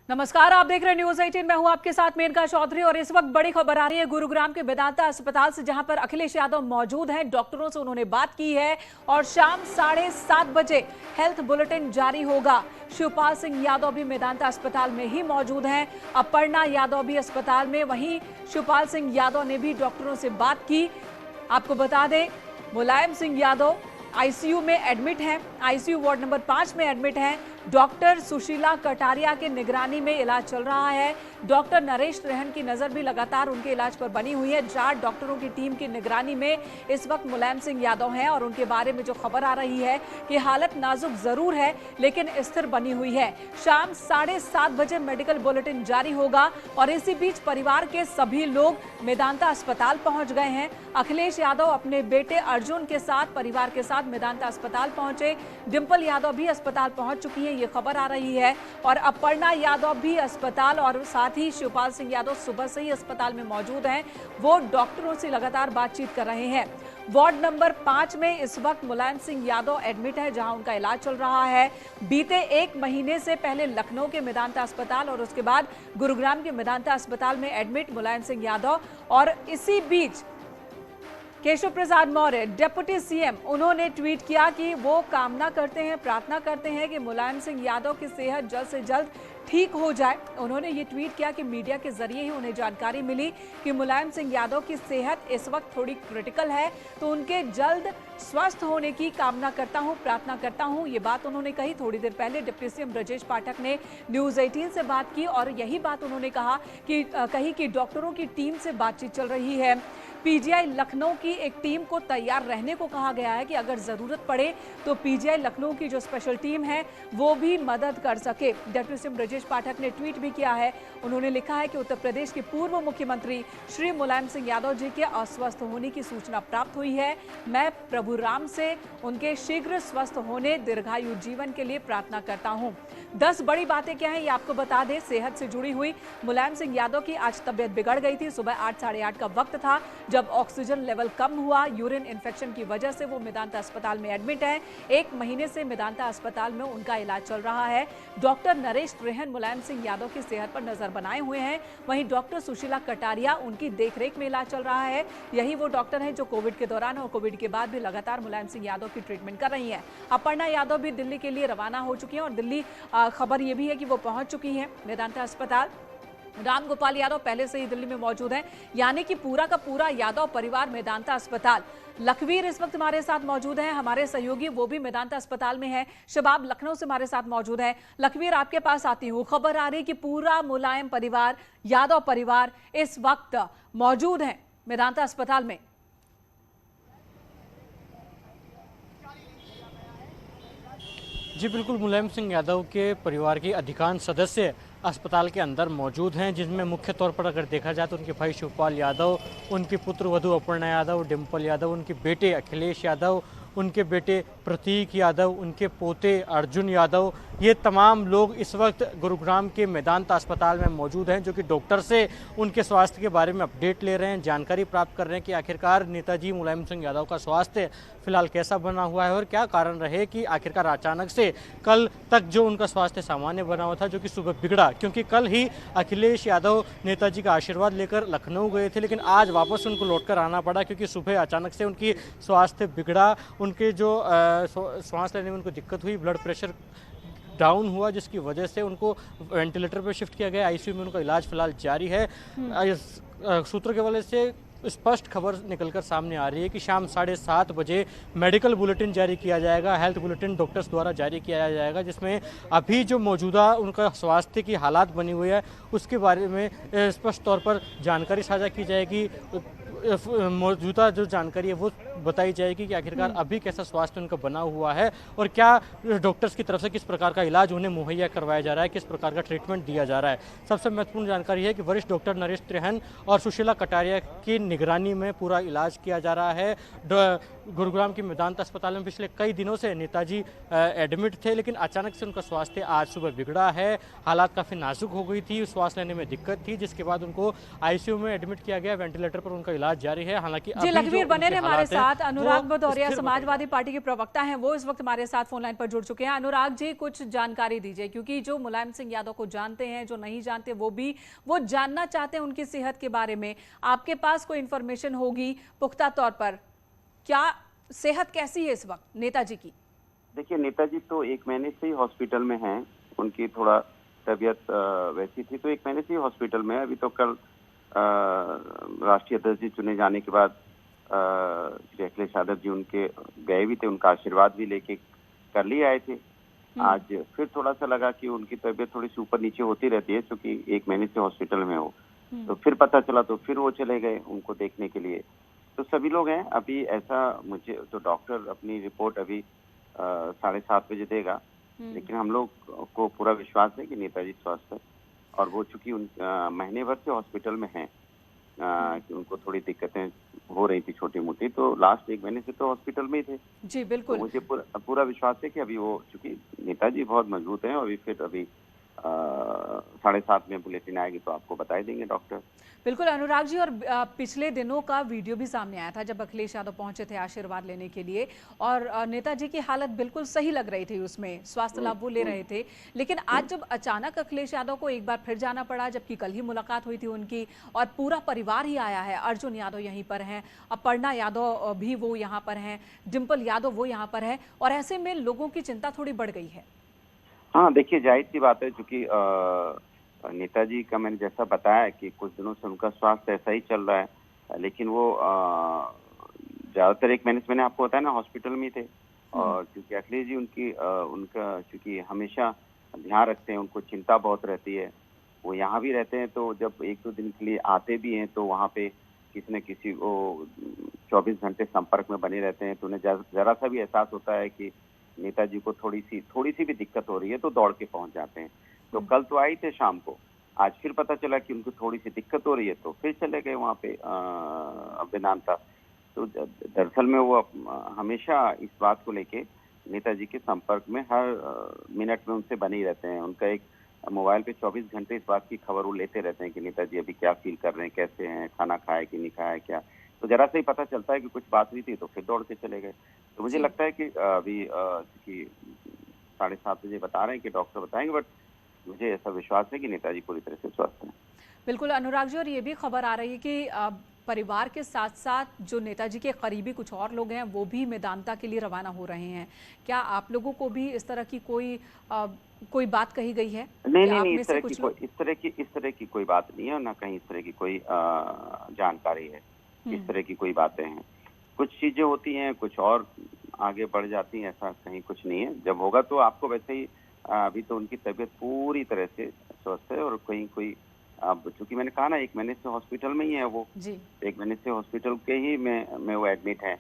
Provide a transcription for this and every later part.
नमस्कार, आप देख रहे हैं न्यूज 18। मैं हूं आपके साथ मेनका चौधरी और इस वक्त बड़ी खबर आ रही है गुरुग्राम के वेदांता अस्पताल से, जहां पर अखिलेश यादव मौजूद हैं। डॉक्टरों से उन्होंने बात की है और शाम 7:30 बजे हेल्थ बुलेटिन जारी होगा। शिवपाल सिंह यादव भी वेदांता अस्पताल में ही मौजूद हैं, अपर्णा यादव भी अस्पताल में, वहीं शिवपाल सिंह यादव ने भी डॉक्टरों से बात की। आपको बता दें, मुलायम सिंह यादव आईसीयू में एडमिट हैं, आईसीयू वार्ड नंबर 5 में एडमिट हैं। डॉक्टर सुशीला कटारिया के निगरानी में इलाज चल रहा है। डॉक्टर नरेश त्रेहन की नजर भी लगातार उनके इलाज पर बनी हुई है। 4 डॉक्टरों की टीम की निगरानी में इस वक्त मुलायम सिंह यादव हैं और उनके बारे में जो खबर आ रही है कि हालत नाजुक जरूर है लेकिन स्थिर बनी हुई है। शाम 7:30 बजे मेडिकल बुलेटिन जारी होगा और इसी बीच परिवार के सभी लोग मेदांता अस्पताल पहुंच गए हैं। अखिलेश यादव अपने बेटे अर्जुन के साथ परिवार के साथ मेदांता अस्पताल पहुंचे। डिंपल यादव भी अस्पताल पहुंच चुकी है, ये खबर आ रही है। और अपर्णा यादव भी अस्पताल और साथ ही शिवपाल सिंह यादव सुबह से ही अस्पताल में मौजूद हैं। वो डॉक्टरों से लगातार बातचीत कर रहे हैं। वार्ड नंबर 5 में इस वक्त मुलायम सिंह यादव एडमिट है, जहां उनका इलाज चल रहा है। बीते 1 महीने से पहले लखनऊ के मेदांता अस्पताल और उसके बाद गुरुग्राम के मेदांता अस्पताल में एडमिट मुलायम सिंह यादव। और इसी बीच केशव प्रसाद मौर्य डिप्टी सीएम, उन्होंने ट्वीट किया कि वो कामना करते हैं, प्रार्थना करते हैं कि मुलायम सिंह यादव की सेहत जल्द से जल्द ठीक हो जाए। उन्होंने ये ट्वीट किया कि मीडिया के जरिए ही उन्हें जानकारी मिली कि मुलायम सिंह यादव की सेहत इस वक्त थोड़ी क्रिटिकल है, तो उनके जल्द स्वस्थ होने की कामना करता हूं, प्रार्थना करता हूं। ये बात उन्होंने कही। थोड़ी देर पहले डिप्टी सीएम ब्रजेश पाठक ने न्यूज 18 से बात की और यही बात उन्होंने कही कि डॉक्टरों की टीम से बातचीत चल रही है। पीजीआई लखनऊ की एक टीम को तैयार रहने को कहा गया है कि अगर जरूरत पड़े तो पीजीआई लखनऊ की जो स्पेशल टीम है वो भी मदद कर सके। डिप्टी सीएम ब्रजेश पाठक ने ट्वीट भी किया है। उन्होंने लिखा है कि उत्तर प्रदेश के पूर्व मुख्यमंत्री श्री मुलायम सिंह यादव जी के अस्वस्थ होने की सूचना प्राप्त हुई है। मैं प्रभु राम से उनके शीघ्र स्वस्थ होने, दीर्घायु जीवन के लिए प्रार्थना करता हूं। 10 बड़ी बातें क्या है ये आपको बता दें। सेहत से जुड़ी हुई मुलायम सिंह यादव की आज तबियत बिगड़ गई थी। सुबह 8 साढ़े 8 का वक्त था जब ऑक्सीजन लेवल कम हुआ। यूरिन इन्फेक्शन की वजह से वो मेदांता अस्पताल में एडमिट है। 1 महीने से मेदांता अस्पताल में उनका इलाज चल रहा है। डॉक्टर नरेश त्रेहन मुलायम सिंह यादव की सेहत पर नजर बनाए हुए हैं। वहीं डॉक्टर सुशीला कटारिया, उनकी देखरेख में इलाज चल रहा है। यही वो डॉक्टर हैं जो कोविड के दौरान और कोविड के बाद भी लगातार मुलायम सिंह यादव की ट्रीटमेंट कर रही हैं। अपर्णा यादव भी दिल्ली के लिए रवाना हो चुकी हैं और दिल्ली खबर यह भी है कि वो पहुंच चुकी हैं मेदांता अस्पताल। राम गोपाल यादव पहले से ही दिल्ली में मौजूद हैं, यानी कि पूरा का पूरा यादव परिवार मेदांता अस्पताल। लखवीर इस वक्त हमारे साथ मौजूद हैं, हमारे सहयोगी, वो भी मेदांता अस्पताल में है। शबाब लखनऊ से हमारे साथ मौजूद है। लखवीर, आपके पास आती हूँ। खबर आ रही कि पूरा मुलायम परिवार, यादव परिवार इस वक्त मौजूद है मेदांता अस्पताल में। जी बिल्कुल, मुलायम सिंह यादव के परिवार के अधिकांश सदस्य अस्पताल के अंदर मौजूद हैं, जिसमें मुख्य तौर पर अगर देखा जाए तो उनके भाई शिवपाल यादव, उनकी पुत्र वधू अपर्णा यादव, डिंपल यादव, उनके बेटे अखिलेश यादव, उनके बेटे प्रतीक यादव, उनके पोते अर्जुन यादव, ये तमाम लोग इस वक्त गुरुग्राम के मेदांता अस्पताल में मौजूद हैं, जो कि डॉक्टर से उनके स्वास्थ्य के बारे में अपडेट ले रहे हैं, जानकारी प्राप्त कर रहे हैं कि आखिरकार नेताजी मुलायम सिंह यादव का स्वास्थ्य फिलहाल कैसा बना हुआ है और क्या कारण रहे कि आखिरकार अचानक से कल तक जो उनका स्वास्थ्य सामान्य बना हुआ था, जो कि सुबह बिगड़ा। क्योंकि कल ही अखिलेश यादव नेताजी का आशीर्वाद लेकर लखनऊ गए थे, लेकिन आज वापस उनको लौटकर आना पड़ा क्योंकि सुबह अचानक से उनकी स्वास्थ्य बिगड़ा। उनके जो सांस लेने में उनको दिक्कत हुई, ब्लड प्रेशर डाउन हुआ, जिसकी वजह से उनको वेंटिलेटर पर शिफ्ट किया गया। आईसीयू में उनका इलाज फिलहाल जारी है। सूत्रों के हवाले से स्पष्ट खबर निकलकर सामने आ रही है कि शाम 7:30 बजे मेडिकल बुलेटिन जारी किया जाएगा, हेल्थ बुलेटिन डॉक्टर्स द्वारा जारी किया जाएगा, जिसमें अभी जो मौजूदा उनका स्वास्थ्य की हालात बनी हुई है उसके बारे में स्पष्ट तौर पर जानकारी साझा की जाएगी। मौजूदा जो जानकारी है वो बताई जाएगी कि आखिरकार अभी कैसा स्वास्थ्य उनका बना हुआ है और क्या डॉक्टर्स की तरफ से किस प्रकार का इलाज उन्हें मुहैया करवाया जा रहा है, किस प्रकार का ट्रीटमेंट दिया जा रहा है। सबसे महत्वपूर्ण जानकारी है कि वरिष्ठ डॉक्टर नरेश त्रेहन और सुशीला कटारिया की निगरानी में पूरा इलाज किया जा रहा है। गुरुग्राम के मेदांता अस्पताल में पिछले कई दिनों से नेताजी एडमिट थे, लेकिन अचानक से उनका स्वास्थ्य आज सुबह बिगड़ा है। हालात काफ़ी नाजुक हो गई थी, श्वास लेने में दिक्कत थी, जिसके बाद उनको आईसीयू में एडमिट किया गया। वेंटिलेटर पर उनका इलाज जारी है। हालांकि जी लखवीर बने रहे हमारे साथ। बात। अनुराग वो भदौरिया स्थिर समाजवादी पार्टी के प्रवक्ता हैं, वो इस वक्त हमारे साथ फोन लाइन पर जुड़ चुके हैं। अनुराग जी, कुछ जानकारी दीजिए, क्योंकि जो मुलायम सिंह यादव को जानते हैं, जो नहीं जानते वो जानना चाहते हैं उनकी सेहत के बारे में। आपके पास कोई इंफॉर्मेशन होगी पुख्ता तौर पर, क्या सेहत कैसी है इस वक्त नेताजी की? देखिए, नेताजी तो 1 महीने से ही हॉस्पिटल में हैं। उनकी थोड़ा तबीयत वैसी थी, तो 1 महीने से ही हॉस्पिटल में है। अभी तो कल राष्ट्रीय अध्यक्ष जी चुने जाने के बाद श्री अखिलेश यादव जी उनके गए भी थे, उनका आशीर्वाद भी लेके कर लिए आए थे। आज फिर थोड़ा सा लगा कि उनकी तबीयत थोड़ी सी ऊपर नीचे होती रहती है, क्योंकि 1 महीने से हॉस्पिटल में हो। तो फिर पता चला, तो फिर वो चले गए उनको देखने के लिए। तो सभी लोग हैं अभी। ऐसा मुझे तो डॉक्टर अपनी रिपोर्ट अभी 7:30 बजे देगा, लेकिन हम लोग को पूरा विश्वास है कि नेताजी स्वस्थ है। और वो चूंकि महीने भर से हॉस्पिटल में हैं, कि उनको थोड़ी दिक्कतें हो रही थी छोटी मोटी, तो लास्ट 1 महीने से तो हॉस्पिटल में ही थे। जी बिल्कुल। तो मुझे पूरा विश्वास है कि अभी वो, चूंकि नेताजी बहुत मजबूत हैं, और अभी 7:30 में बुलेटिन आएगी तो आपको बता देंगे डॉक्टर। बिल्कुल अनुराग जी, और पिछले दिनों का वीडियो भी सामने आया था जब अखिलेश यादव पहुंचे थे आशीर्वाद लेने के लिए, और नेताजी की हालत बिल्कुल सही लग रही थी, उसमें स्वास्थ्य लाभ वो ले रहे थे। लेकिन आज जब अचानक अखिलेश यादव को एक बार फिर जाना पड़ा, जबकि कल ही मुलाकात हुई थी उनकी, और पूरा परिवार ही आया है, अर्जुन यादव यहीं पर हैं, अपर्णा यादव भी वो यहाँ पर हैं, डिम्पल यादव वो यहाँ पर है, और ऐसे में लोगों की चिंता थोड़ी बढ़ गई है। हाँ, देखिए, जाहिर सी बात है, चूंकि नेताजी का मैंने जैसा बताया कि कुछ दिनों से उनका स्वास्थ्य ऐसा ही चल रहा है, लेकिन वो ज्यादातर 1 महीने से, मैंने आपको बताया ना, हॉस्पिटल में थे। और क्योंकि अखिलेश जी उनका चूंकि हमेशा ध्यान रखते हैं, उनको चिंता बहुत रहती है, वो यहाँ भी रहते हैं, तो जब 1-2 दिन के लिए आते भी हैं तो वहाँ पे किसी न किसी को 24 घंटे संपर्क में बने रहते हैं। तो उन्हें जरा सा भी एहसास होता है कि नेताजी को थोड़ी सी भी दिक्कत हो रही है तो दौड़ के पहुंच जाते हैं। तो कल तो आए थे शाम को, आज फिर पता चला कि उनको थोड़ी सी दिक्कत हो रही है, तो फिर चले गए वहाँ पे वेदांता। तो दरअसल में वो हमेशा इस बात को लेके नेताजी के संपर्क में हर मिनट में उनसे बने ही रहते हैं। उनका एक मोबाइल पे 24 घंटे इस बात की खबर वो लेते रहते हैं कि नेताजी अभी क्या फील कर रहे हैं, कैसे हैं, खाना खाया कि नहीं खाया क्या। तो जरा सा ही पता चलता है कि कुछ बात हुई थी तो फिर दौड़ के चले गए। तो मुझे लगता है कि अभी 7:30 बजे बता रहे हैं कि डॉक्टर बताएंगे, बट मुझे ऐसा विश्वास है कि नेताजी पूरी तरह से स्वस्थ हैं। बिल्कुल अनुराग जी, और ये भी खबर आ रही है कि परिवार के साथ साथ जो नेताजी के करीबी कुछ और लोग हैं वो भी मेदांता के लिए रवाना हो रहे हैं। क्या आप लोगों को भी इस तरह की कोई बात कही गई है? नहीं, इस तरह की कोई बात नहीं है, ना कहीं इस तरह की कोई जानकारी है। इस तरह की कोई बातें हैं, कुछ चीजें होती हैं, कुछ और आगे बढ़ जाती हैं, ऐसा कहीं कुछ नहीं है। जब होगा तो आपको, वैसे ही अभी तो उनकी तबीयत पूरी तरह से स्वस्थ है, और कहीं कोई, अब चूंकि मैंने कहा ना 1 महीने से हॉस्पिटल में ही है वो जी। 1 महीने से हॉस्पिटल के ही में वो एडमिट है,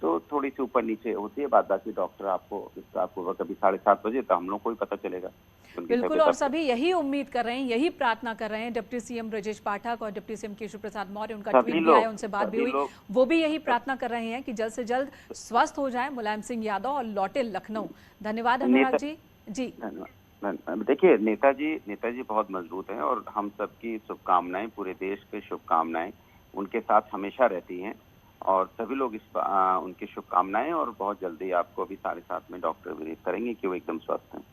तो थोड़ी सी ऊपर नीचे होती है बात। बाकी डॉक्टर आपको कभी 7:30 बजे तो हम लोग को ही पता चलेगा। बिल्कुल, और सभी यही उम्मीद कर रहे हैं, यही प्रार्थना कर रहे हैं। डिप्टी सीएम ब्रजेश पाठक और डिप्टी सीएम केशव प्रसाद मौर्य, उनका ट्वीट भी आया, उनसे बात भी हुई, वो भी यही प्रार्थना कर रहे हैं कि जल्द से जल्द स्वस्थ हो जाए मुलायम सिंह यादव और लौटे लखनऊ। धन्यवाद अनुराग जी। जी देखिए, नेताजी बहुत मजबूत हैं, और हम सबकी शुभकामनाएं, पूरे देश की शुभकामनाएं उनके साथ हमेशा रहती हैं, और सभी लोग उनकी शुभकामनाएं, और बहुत जल्दी आपको अभी 7:30 में डॉक्टर ब्रीफ करेंगे कि वो एकदम स्वस्थ हैं।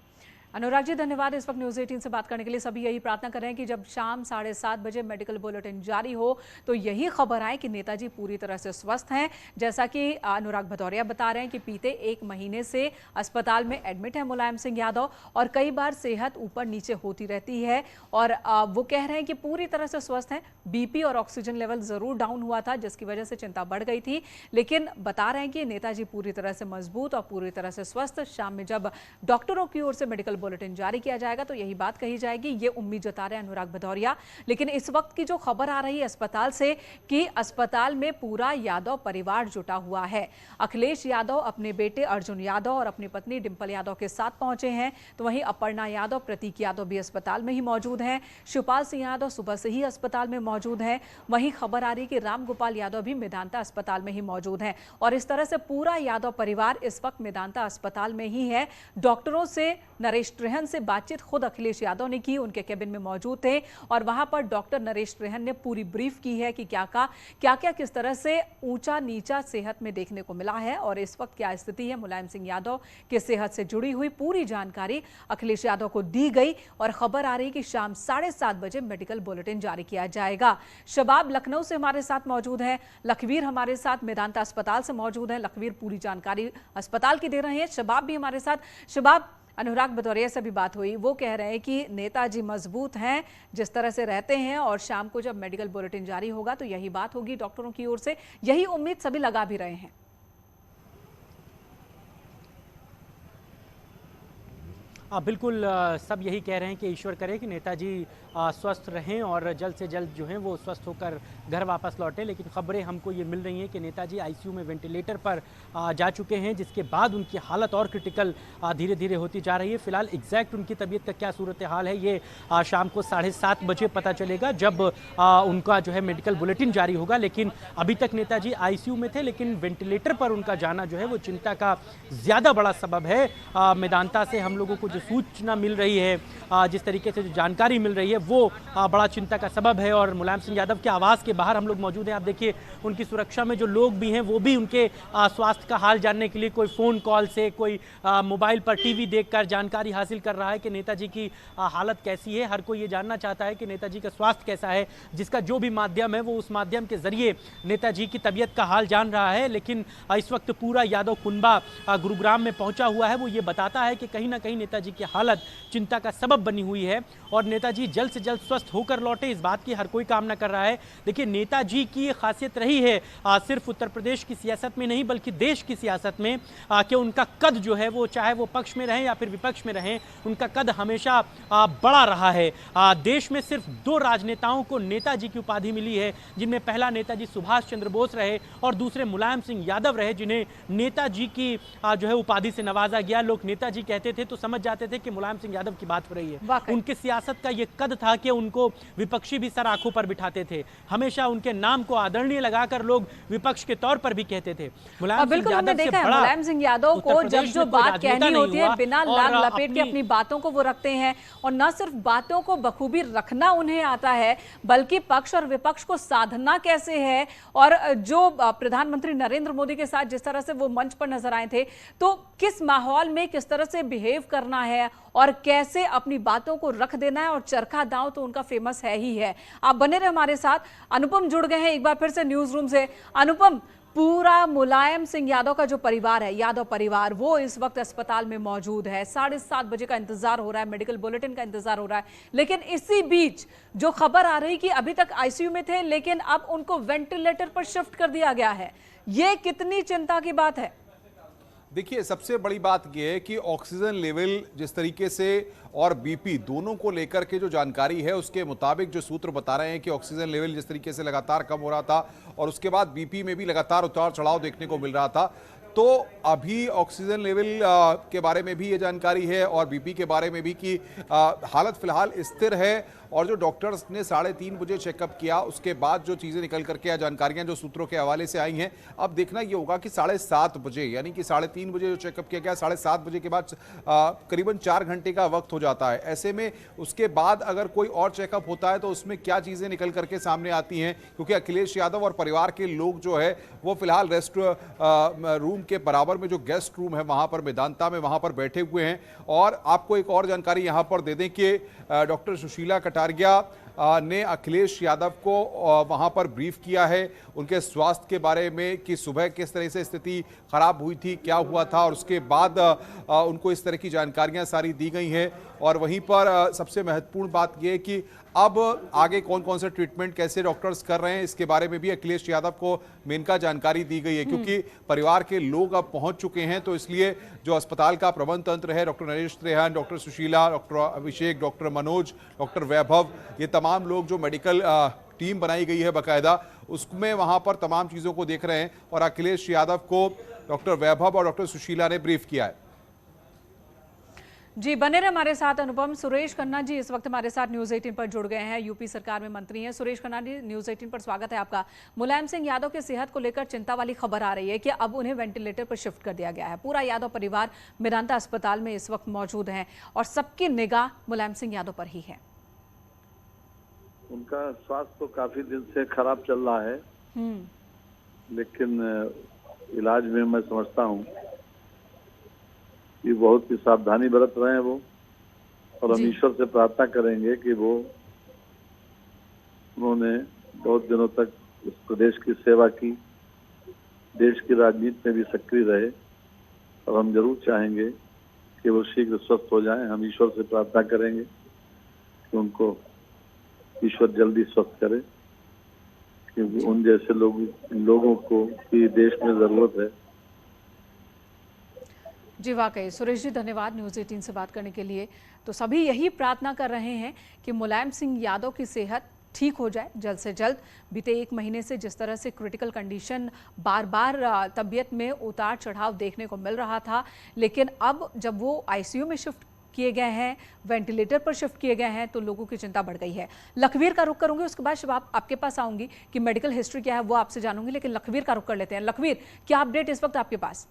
अनुराग जी धन्यवाद इस वक्त न्यूज़ 18 से बात करने के लिए। सभी यही प्रार्थना कर रहे हैं कि जब शाम 7:30 बजे मेडिकल बुलेटिन जारी हो तो यही खबर आए कि नेताजी पूरी तरह से स्वस्थ हैं। जैसा कि अनुराग भदौरिया बता रहे हैं कि बीते 1 महीने से अस्पताल में एडमिट है मुलायम सिंह यादव, और कई बार सेहत ऊपर नीचे होती रहती है, और वो कह रहे हैं कि पूरी तरह से स्वस्थ हैं। बीपी और ऑक्सीजन लेवल जरूर डाउन हुआ था, जिसकी वजह से चिंता बढ़ गई थी, लेकिन बता रहे हैं कि नेताजी पूरी तरह से मजबूत और पूरी तरह से स्वस्थ। शाम में जब डॉक्टरों की ओर से मेडिकल बुलेटिन जारी किया जाएगा तो यही बात कही जाएगी, ये उम्मीद जता रहे हैं अनुराग भदौरिया। लेकिन इस वक्त की जो खबर आ रही है अस्पताल से कि अस्पताल में पूरा यादव परिवार जुटा हुआ है। अखिलेश यादव अपने बेटे अर्जुन यादव और अपनी पत्नी डिम्पल यादव के साथ पहुंचे हैं, तो वहीं अपर्णा यादव, प्रतीक यादव भी अस्पताल में ही मौजूद हैं। शिवपाल सिंह यादव सुबह से ही अस्पताल में मौजूद हैं। वहीं खबर आ रही है कि रामगोपाल यादव भी मेदांता अस्पताल में ही मौजूद हैं, और इस तरह से पूरा यादव परिवार इस वक्त मेदांता अस्पताल में ही है। डॉक्टरों से नरेश नरेश त्रेहन से बातचीत खुद अखिलेश यादव ने की, उनके केबिन में मौजूद थे और वहां पर डॉक्टर नरेश त्रेहन ने पूरी ब्रीफ की है कि क्या किस तरह से ऊंचा नीचा सेहत में देखने को मिला है और इस वक्त क्या स्थिति है। मुलायम सिंह यादव की सेहत से जुड़ी हुई पूरी जानकारी अखिलेश यादव को दी गई और खबर आ रही कि शाम 7:30 बजे मेडिकल बुलेटिन जारी किया जाएगा। शबाब लखनऊ से हमारे साथ मौजूद है, लखवीर हमारे साथ मेदांता अस्पताल से मौजूद है। लखवीर पूरी जानकारी अस्पताल की दे रहे हैं, शबाब भी हमारे साथ। शबाब, अनुराग भदौरिया से भी बात हुई, वो कह रहे हैं कि नेताजी मजबूत हैं, जिस तरह से रहते हैं और शाम को जब मेडिकल बुलेटिन जारी होगा तो यही बात होगी डॉक्टरों की ओर से, यही उम्मीद सभी लगा भी रहे हैं। बिल्कुल, सब यही कह रहे हैं कि ईश्वर करे कि नेताजी स्वस्थ रहें और जल्द से जल्द जो हैं वो स्वस्थ होकर घर वापस लौटें। लेकिन खबरें हमको ये मिल रही हैं कि नेताजी आईसीयू में वेंटिलेटर पर जा चुके हैं, जिसके बाद उनकी हालत और क्रिटिकल धीरे धीरे होती जा रही है। फिलहाल एग्जैक्ट उनकी तबीयत का क्या सूरत हाल है ये शाम को 7:30 बजे पता चलेगा, जब उनका जो है मेडिकल बुलेटिन जारी होगा। लेकिन अभी तक नेताजी आईसीयू में थे, लेकिन वेंटिलेटर पर उनका जाना जो है वो चिंता का ज़्यादा बड़ा सबब है। मेदांता से हम लोगों को जो सूचना मिल रही है, जिस तरीके से जो जानकारी मिल रही है, वो बड़ा चिंता का सबब है। और मुलायम सिंह यादव के आवास के बाहर हम लोग मौजूद हैं। आप देखिए, उनकी सुरक्षा में जो लोग भी हैं वो भी उनके स्वास्थ्य का हाल जानने के लिए कोई फ़ोन कॉल से, कोई मोबाइल पर टीवी देखकर जानकारी हासिल कर रहा है कि नेताजी की हालत कैसी है। हर कोई ये जानना चाहता है कि नेताजी का स्वास्थ्य कैसा है, जिसका जो भी माध्यम है वो उस माध्यम के जरिए नेताजी की तबीयत का हाल जान रहा है। लेकिन इस वक्त पूरा यादव कुनबा गुरुग्राम में पहुंचा हुआ है। वो ये बताता है कि कहीं ना कहीं नेताजी की हालत चिंता का सबब बनी हुई है और नेताजी जल्द से जल्द स्वस्थ होकर लौटे, इस बात की हर कोई कामना कर रहा है। देखिए, नेताजी की ये खासियत रही है सिर्फ उत्तर प्रदेश की सियासत में नहीं बल्कि देश की सियासत में, कि उनका कद जो है वो, चाहे वो पक्ष में रहें या फिर विपक्ष में रहें, उनका कद हमेशा बड़ा रहा है। देश में सिर्फ 2 राजनेताओं को नेताजी की उपाधि मिली है, जिनमें पहला नेताजी सुभाष चंद्र बोस रहे और दूसरे मुलायम सिंह यादव रहे, जिन्हें नेताजी की जो है उपाधि से नवाजा गया। लोग नेताजी कहते थे तो समझ जाते थे कि मुलायम सिंह यादव की बात हो रही है। उनके सियासत का ये कद था कि उनको विपक्षी भी सर आंखों पर बिठाते थे, हमेशा उनके नाम को आदरणीय लगाकर लोग विपक्ष के तौर पर भी कहते थे। बिल्कुल, हमने देखा है मुलायम सिंह यादव को जब जो बात कहनी होती है बिना लाग लपेट के अपनी बातों को वो रखते हैं और न सिर्फ बातों को बखूबी रखना उन्हें आता है, बल्कि पक्ष और विपक्ष को साधना कैसे है। और जो प्रधानमंत्री नरेंद्र मोदी के साथ जिस तरह से वो मंच पर नजर आए थे, तो किस माहौल में किस तरह से बिहेव करना है और कैसे अपनी बातों को रख देना है, और चरखा दांव तो उनका फेमस है ही है। आप बने रहे हमारे साथ। अनुपम जुड़ गए हैं एक बार फिर से न्यूज रूम से। अनुपम, पूरा मुलायम सिंह यादव का जो परिवार है, यादव परिवार, वो इस वक्त अस्पताल में मौजूद है। 7:30 बजे का इंतजार हो रहा है, मेडिकल बुलेटिन का इंतजार हो रहा है। लेकिन इसी बीच जो खबर आ रही कि अभी तक आईसीयू में थे लेकिन अब उनको वेंटिलेटर पर शिफ्ट कर दिया गया है, ये कितनी चिंता की बात है? देखिए, सबसे बड़ी बात यह है कि ऑक्सीजन लेवल जिस तरीके से और बीपी दोनों को लेकर के जो जानकारी है उसके मुताबिक जो सूत्र बता रहे हैं कि ऑक्सीजन लेवल जिस तरीके से लगातार कम हो रहा था और उसके बाद बीपी में भी लगातार उतार चढ़ाव देखने को मिल रहा था। तो अभी ऑक्सीजन लेवल के बारे में भी ये जानकारी है और बीपी के बारे में भी कि हालत फिलहाल स्थिर है। और जो डॉक्टर्स ने 3:30 बजे चेकअप किया, उसके बाद जो चीज़ें निकल करके या जानकारियां जो सूत्रों के हवाले से आई हैं, अब देखना ये होगा कि 7:30 बजे, यानी कि 3:30 बजे जो चेकअप किया गया, 7:30 बजे के बाद करीबन 4 घंटे का वक्त हो जाता है। ऐसे में उसके बाद अगर कोई और चेकअप होता है तो उसमें क्या चीज़ें निकल करके सामने आती हैं, क्योंकि अखिलेश यादव और परिवार के लोग जो है वो फिलहाल रेस्ट रूम के बराबर में जो गेस्ट रूम है वहाँ पर मेदांता में वहाँ पर बैठे हुए हैं। और आपको एक और जानकारी यहाँ पर दे दें कि डॉक्टर सुशीला कटारिया ने अखिलेश यादव को वहां पर ब्रीफ किया है उनके स्वास्थ्य के बारे में कि सुबह किस तरह से स्थिति खराब हुई थी, क्या हुआ था, और उसके बाद उनको इस तरह की जानकारियां सारी दी गई हैं। और वहीं पर सबसे महत्वपूर्ण बात यह है कि अब आगे कौन कौन से ट्रीटमेंट कैसे डॉक्टर्स कर रहे हैं, इसके बारे में भी अखिलेश यादव को मेनका जानकारी दी गई है, क्योंकि परिवार के लोग अब पहुंच चुके हैं। तो इसलिए जो अस्पताल का प्रबंध तंत्र है, doctor Naresh Trehan, doctor Sushila, doctor Abhishek, doctor Manoj, doctor Vaibhav, ये तमाम लोग जो मेडिकल टीम बनाई गई है बाकायदा, उसमें वहां पर तमाम चीज़ों को देख रहे हैं। और अखिलेश यादव को डॉक्टर वैभव और डॉक्टर सुशीला ने ब्रीफ किया है। जी बने रहे हमारे साथ अनुपम। सुरेश खन्ना जी इस वक्त हमारे साथ न्यूज 18 पर जुड़ गए हैं, यूपी सरकार में मंत्री हैं। सुरेश खन्ना जी, न्यूज 18 पर स्वागत है आपका। मुलायम सिंह यादव की सेहत को लेकर चिंता वाली खबर आ रही है कि अब उन्हें वेंटिलेटर पर शिफ्ट कर दिया गया है। पूरा यादव परिवार मेदांता अस्पताल में इस वक्त मौजूद है और सबकी निगाह मुलायम सिंह यादव पर ही है। उनका स्वास्थ्य तो काफी दिन से खराब चल रहा है, लेकिन इलाज में मैं समझता हूँ कि बहुत ही सावधानी बरत रहे हैं वो, और हम ईश्वर से प्रार्थना करेंगे कि उन्होंने बहुत दिनों तक इस प्रदेश की सेवा की, देश की राजनीति में भी सक्रिय रहे, और हम जरूर चाहेंगे कि वो शीघ्र स्वस्थ हो जाएं। हम ईश्वर से प्रार्थना करेंगे कि उनको ईश्वर जल्दी स्वस्थ करे, क्योंकि उन जैसे लोगों को भी देश में जरूरत है। जी वाकई सुरेश जी, धन्यवाद न्यूज 18 से बात करने के लिए। तो सभी यही प्रार्थना कर रहे हैं कि मुलायम सिंह यादव की सेहत ठीक हो जाए जल्द से जल्द। बीते 1 महीने से जिस तरह से क्रिटिकल कंडीशन, बार बार तबीयत में उतार चढ़ाव देखने को मिल रहा था, लेकिन अब जब वो आईसीयू में शिफ्ट किए गए हैं, वेंटिलेटर पर शिफ्ट किए गए हैं, तो लोगों की चिंता बढ़ गई है। लखवीर का रुख करूंगी, उसके बाद शबाब आपके पास आऊंगी कि मेडिकल हिस्ट्री क्या है वो आपसे जानूंगी, लेकिन लखवीर का रुख कर लेते हैं। लखवीर, क्या अपडेट इस वक्त आपके पास?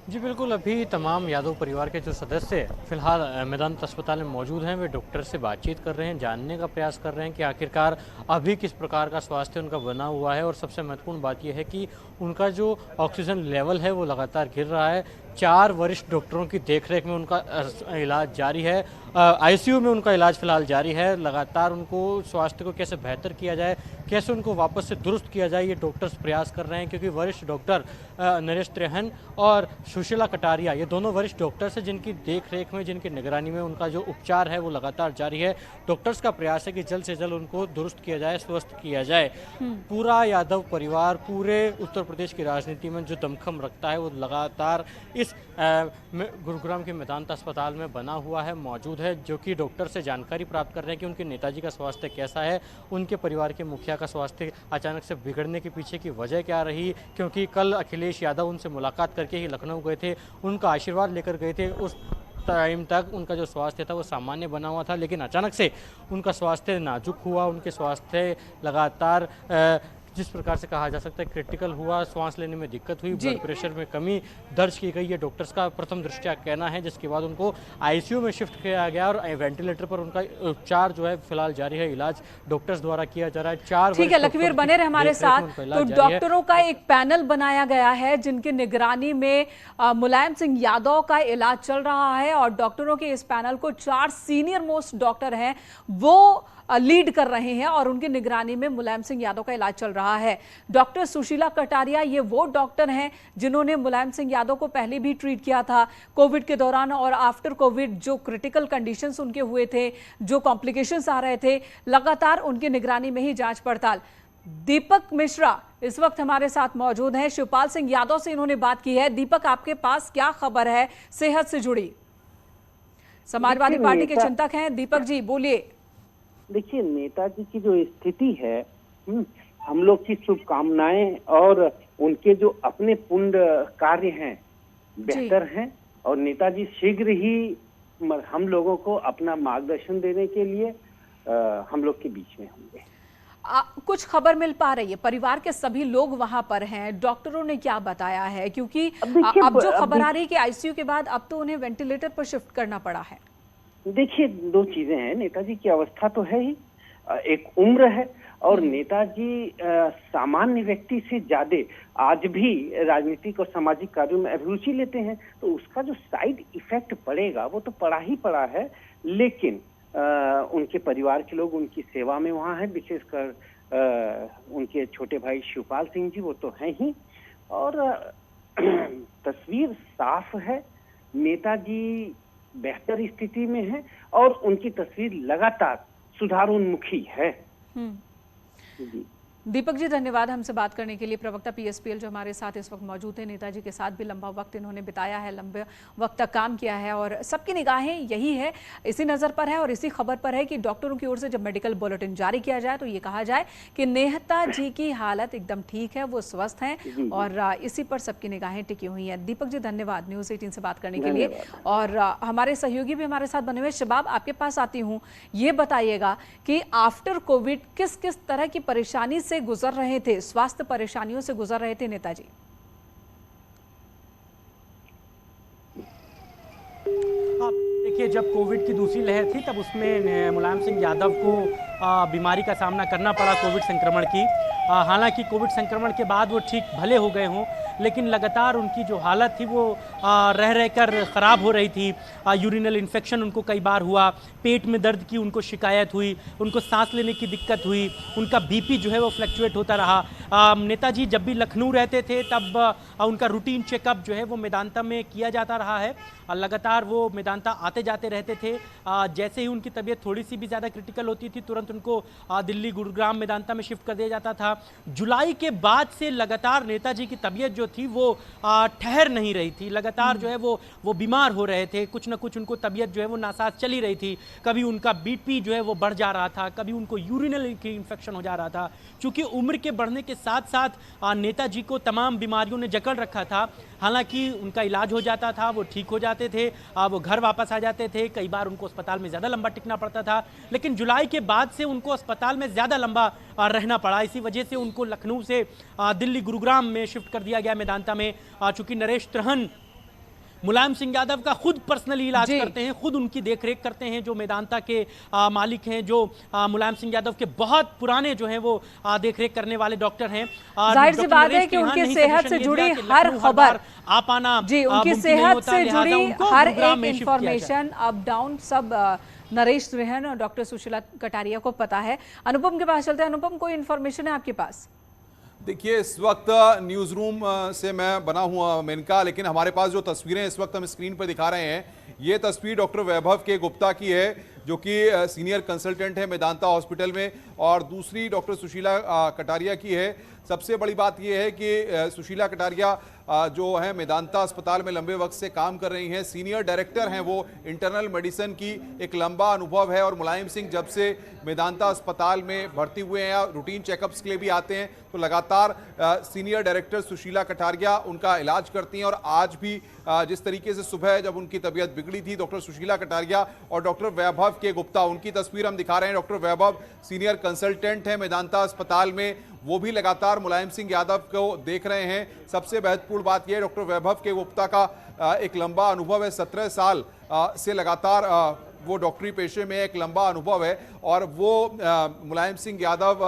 जी बिल्कुल, अभी तमाम यादव परिवार के जो सदस्य फिलहाल मेदांता अस्पताल में मौजूद हैं, वे डॉक्टर से बातचीत कर रहे हैं, जानने का प्रयास कर रहे हैं कि आखिरकार अभी किस प्रकार का स्वास्थ्य उनका बना हुआ है। और सबसे महत्वपूर्ण बात यह है कि उनका जो ऑक्सीजन लेवल है वो लगातार गिर रहा है। 4 वरिष्ठ डॉक्टरों की देखरेख में उनका इलाज जारी है, आईसीयू में उनका इलाज फिलहाल जारी है। लगातार उनको स्वास्थ्य को कैसे बेहतर किया जाए, कैसे उनको वापस से दुरुस्त किया जाए, ये डॉक्टर्स प्रयास कर रहे हैं, क्योंकि वरिष्ठ डॉक्टर नरेश त्रेहन और सुशीला कटारिया, ये दोनों वरिष्ठ डॉक्टर्स हैं जिनकी देखरेख में, जिनकी निगरानी में उनका जो उपचार है वो लगातार जारी है। डॉक्टर्स का प्रयास है कि जल्द से जल्द उनको दुरुस्त किया जाए, स्वस्थ किया जाए। पूरा यादव परिवार पूरे उत्तर प्रदेश की राजनीति में जो दमखम रखता है वो लगातार इस गुरुग्राम के मेदांता अस्पताल में बना हुआ है, मौजूद है, जो कि डॉक्टर से जानकारी प्राप्त कर रहे हैं कि उनके नेताजी का स्वास्थ्य कैसा है, उनके परिवार के मुखिया का स्वास्थ्य अचानक से बिगड़ने के पीछे की वजह क्या रही। क्योंकि कल अखिलेश यादव उनसे मुलाकात करके ही लखनऊ गए थे, उनका आशीर्वाद लेकर गए थे। उस टाइम तक उनका जो स्वास्थ्य था वो सामान्य बना हुआ था, लेकिन अचानक से उनका स्वास्थ्य नाजुक हुआ, उनके स्वास्थ्य लगातार जिस प्रकार से कहा जा सकता है क्रिटिकल हुआ, सांस लेने में दिक्कत हुई, ब्लड प्रेशर में कमी दर्ज की गई है, डॉक्टर्स का प्रथम दृष्टया कहना है। जिसके बाद उनको आईसीयू में शिफ्ट किया गया और वेंटिलेटर पर उनका उपचार जो है फिलहाल जारी है, इलाज डॉक्टर्स द्वारा किया जा रहा है। 4 ठीक है लखवीर, बने रहे हमारे साथ। तो डॉक्टरों का एक पैनल बनाया गया है जिनकी निगरानी में मुलायम सिंह यादव का इलाज चल रहा है, और डॉक्टरों के इस पैनल को 4 सीनियर मोस्ट डॉक्टर हैं वो लीड कर रहे हैं, और उनकी निगरानी में मुलायम सिंह यादव का इलाज चल रहा है। डॉक्टर सुशीला कटारिया, ये वो डॉक्टर हैं जिन्होंने मुलायम सिंह यादव को पहले भी ट्रीट किया था कोविड के दौरान, और आफ्टर कोविड जो क्रिटिकल कंडीशंस उनके हुए थे, जो कॉम्प्लिकेशंस आ रहे थे, लगातार उनकी निगरानी में ही जांच पड़ताल। दीपक मिश्रा इस वक्त हमारे साथ मौजूद हैं, शिवपाल सिंह यादव से इन्होंने बात की है। दीपक, आपके पास क्या खबर है सेहत से जुड़ी? समाजवादी पार्टी के चिंतक हैं दीपक जी, बोलिए। देखिए, नेताजी की जो स्थिति है, हम लोग की शुभकामनाएं और उनके जो अपने पुण्य कार्य हैं बेहतर हैं, और नेताजी शीघ्र ही हम लोगों को अपना मार्गदर्शन देने के लिए हम लोग के बीच में होंगे। कुछ खबर मिल पा रही है? परिवार के सभी लोग वहां पर हैं, डॉक्टरों ने क्या बताया है? क्योंकि अब जो खबर आ रही है कि आईसीयू के बाद अब तो उन्हें वेंटिलेटर पर शिफ्ट करना पड़ा है। देखिए, 2 चीजें हैं। नेताजी की अवस्था तो है ही, एक उम्र है, और नेताजी सामान्य व्यक्ति से ज्यादा आज भी राजनीतिक और सामाजिक कार्यों में अभिरुचि लेते हैं, तो उसका जो साइड इफेक्ट पड़ेगा वो तो पड़ा ही पड़ा है। लेकिन उनके परिवार के लोग उनकी सेवा में वहाँ हैं, विशेषकर उनके छोटे भाई शिवपाल सिंह जी, वो तो हैं ही। और तस्वीर साफ है, नेताजी बेहतर स्थिति में है, और उनकी तस्वीर लगातार सुधारोन्मुखी है। जी। दीपक जी धन्यवाद हमसे बात करने के लिए। प्रवक्ता पीएसपीएल जो हमारे साथ इस वक्त मौजूद हैं, नेताजी के साथ भी लंबा वक्त इन्होंने बिताया है, लंबे वक्त तक काम किया है और सबकी निगाहें यही है, इसी नज़र पर है और इसी खबर पर है कि डॉक्टरों की ओर से जब मेडिकल बुलेटिन जारी किया जाए तो ये कहा जाए कि नेताजी की हालत एकदम ठीक है, वो स्वस्थ हैं और इसी पर सबकी निगाहें टिकी हुई हैं। दीपक जी धन्यवाद न्यूज़ 18 से बात करने के लिए। और हमारे सहयोगी भी हमारे साथ बने हुए। शबाब, आपके पास आती हूँ, ये बताइएगा कि आफ्टर कोविड किस किस तरह की परेशानी से गुजर रहे थे, स्वास्थ्य परेशानियों से गुजर रहे थे नेताजी? देखिए, जब कोविड की दूसरी लहर थी तब उसमें मुलायम सिंह यादव को बीमारी का सामना करना पड़ा, कोविड संक्रमण की। हालांकि कोविड संक्रमण के बाद वो ठीक भले हो गए हों, लेकिन लगातार उनकी जो हालत थी वो रह रहकर ख़राब हो रही थी। यूरिनल इन्फेक्शन उनको कई बार हुआ, पेट में दर्द की उनको शिकायत हुई, उनको सांस लेने की दिक्कत हुई, उनका बीपी जो है वो फ्लक्चुएट होता रहा। नेताजी जब भी लखनऊ रहते थे तब उनका रूटीन चेकअप जो है वो मेदांता में किया जाता रहा है। लगातार वो मेदांता आते जाते रहते थे। जैसे ही उनकी तबीयत थोड़ी सी भी ज़्यादा क्रिटिकल होती थी तुरंत उनको दिल्ली गुरुग्राम मेदांता में शिफ्ट कर दिया जाता था। जुलाई के बाद से लगातार नेताजी की तबीयत जो थी वो ठहर नहीं रही थी, लगातार जो है वो बीमार हो रहे थे, कुछ ना कुछ उनको तबीयत जो है वो नासाज चली रही थी। कभी उनका बीपी जो है वो बढ़ जा रहा था, कभी उनको यूरिनल इन्फेक्शन हो जा रहा था। चूँकि उम्र के बढ़ने के साथ साथ नेताजी को तमाम बीमारियों ने जकड़ रखा था। हालांकि उनका इलाज हो जाता था, वो ठीक हो जाते थे, वो घर वापस आ जाते थे। कई बार उनको अस्पताल में ज़्यादा लंबा टिकना पड़ता था, लेकिन जुलाई के बाद से उनको अस्पताल में ज़्यादा लंबा रहना पड़ा। इसी वजह से उनको लखनऊ से दिल्ली गुरुग्राम में शिफ्ट कर दिया गया मेदांता में। चूँकि नरेश त्रहन मुलायम सिंह यादव का खुद पर्सनली इलाज करते हैं, खुद उनकी देखरेख करते हैं, जो मेदांता के मालिक हैं, जो मुलायम सिंह यादव के बहुत पुराने जो हैं वो देखरेख करने वाले डॉक्टर हैं। जाहिर सी बात है कि उनकी सेहत से जुड़ी हर खबर आ पाना जी, उनकी सेहत से जुड़ी हर एक इंफॉर्मेशन अप डाउन सब नरेश त्रिहन और डॉक्टर सुशीला कटारिया को पता है। अनुपम के पास चलते हैं। अनुपम, कोई इन्फॉर्मेशन है आपके पास? देखिए, इस वक्त न्यूज़ रूम से मैं बना हुआ मेनका, लेकिन हमारे पास जो तस्वीरें इस वक्त हम स्क्रीन पर दिखा रहे हैं, ये तस्वीर डॉक्टर वैभव के गुप्ता की है, जो कि सीनियर कंसल्टेंट है मेदांता हॉस्पिटल में, और दूसरी डॉक्टर सुशीला कटारिया की है। सबसे बड़ी बात यह है कि सुशीला कटारिया जो है मेदांता अस्पताल में लंबे वक्त से काम कर रही हैं, सीनियर डायरेक्टर हैं वो इंटरनल मेडिसिन की, एक लंबा अनुभव है। और मुलायम सिंह जब से मेदांता अस्पताल में भर्ती हुए हैं या रूटीन चेकअप्स के लिए भी आते हैं तो लगातार सीनियर डायरेक्टर सुशीला कटारिया उनका इलाज करती हैं। और आज भी जिस तरीके से सुबह जब उनकी तबीयत बिगड़ी थी, डॉक्टर सुशीला कटारिया और डॉक्टर वैभव के गुप्ता, उनकी तस्वीर हम दिखा रहे हैं। डॉक्टर वैभव सीनियर कंसल्टेंट हैं मेदांता अस्पताल में, वो भी लगातार मुलायम सिंह यादव को देख रहे हैं। सबसे महत्वपूर्ण बात यह है, डॉक्टर वैभव के गुप्ता का एक लंबा अनुभव है, 17 साल से लगातार वो डॉक्टरी पेशे में एक लंबा अनुभव है। और वो मुलायम सिंह यादव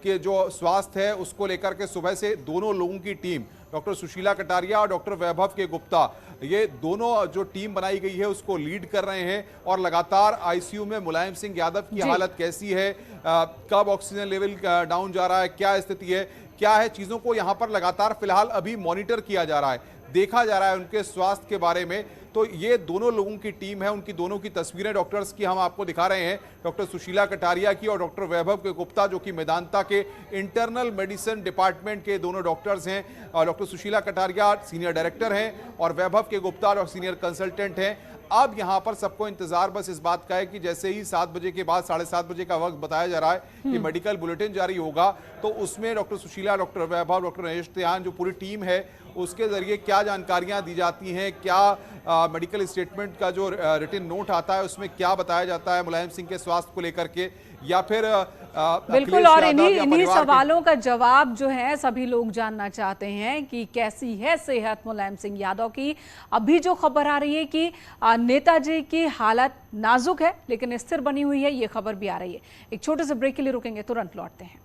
के जो स्वास्थ्य है उसको लेकर के सुबह से दोनों लोगों की टीम, डॉक्टर सुशीला कटारिया और डॉक्टर वैभव के गुप्ता, ये दोनों जो टीम बनाई गई है उसको लीड कर रहे हैं। और लगातार आईसीयू में मुलायम सिंह यादव की हालत कैसी है, कब ऑक्सीजन लेवल डाउन जा रहा है, क्या स्थिति है, क्या है, चीज़ों को यहाँ पर लगातार फिलहाल अभी मॉनिटर किया जा रहा है, देखा जा रहा है उनके स्वास्थ्य के बारे में। तो ये दोनों लोगों की टीम है, उनकी दोनों की तस्वीरें डॉक्टर्स की हम आपको दिखा रहे हैं, डॉक्टर सुशीला कटारिया की और डॉक्टर वैभव के गुप्ता, जो कि मेदांता के इंटरनल मेडिसिन डिपार्टमेंट के दोनों डॉक्टर्स हैं। और doctor Sushila Kataria senior director हैं और वैभव के गुप्ता और सीनियर कंसल्टेंट हैं। अब यहाँ पर सबको इंतजार बस इस बात का है कि जैसे ही 7 बजे के बाद 7:30 बजे का वक्त बताया जा रहा है कि मेडिकल बुलेटिन जारी होगा, तो उसमें डॉक्टर सुशीला, डॉक्टर वैभव, डॉक्टर नरेश त्रिहन, जो पूरी टीम है उसके जरिए क्या जानकारियां दी जाती हैं, क्या मेडिकल स्टेटमेंट का जो रिटन नोट आता है उसमें क्या बताया जाता है मुलायम सिंह के स्वास्थ्य को लेकर के, या फिर बिल्कुल। और इन्हीं सवालों का जवाब जो है सभी लोग जानना चाहते हैं कि कैसी है सेहत मुलायम सिंह यादव की। अभी जो खबर आ रही है कि नेताजी की हालत नाजुक है लेकिन स्थिर बनी हुई है, ये खबर भी आ रही है। एक छोटे से ब्रेक के लिए रुकेंगे, तुरंत लौटते हैं।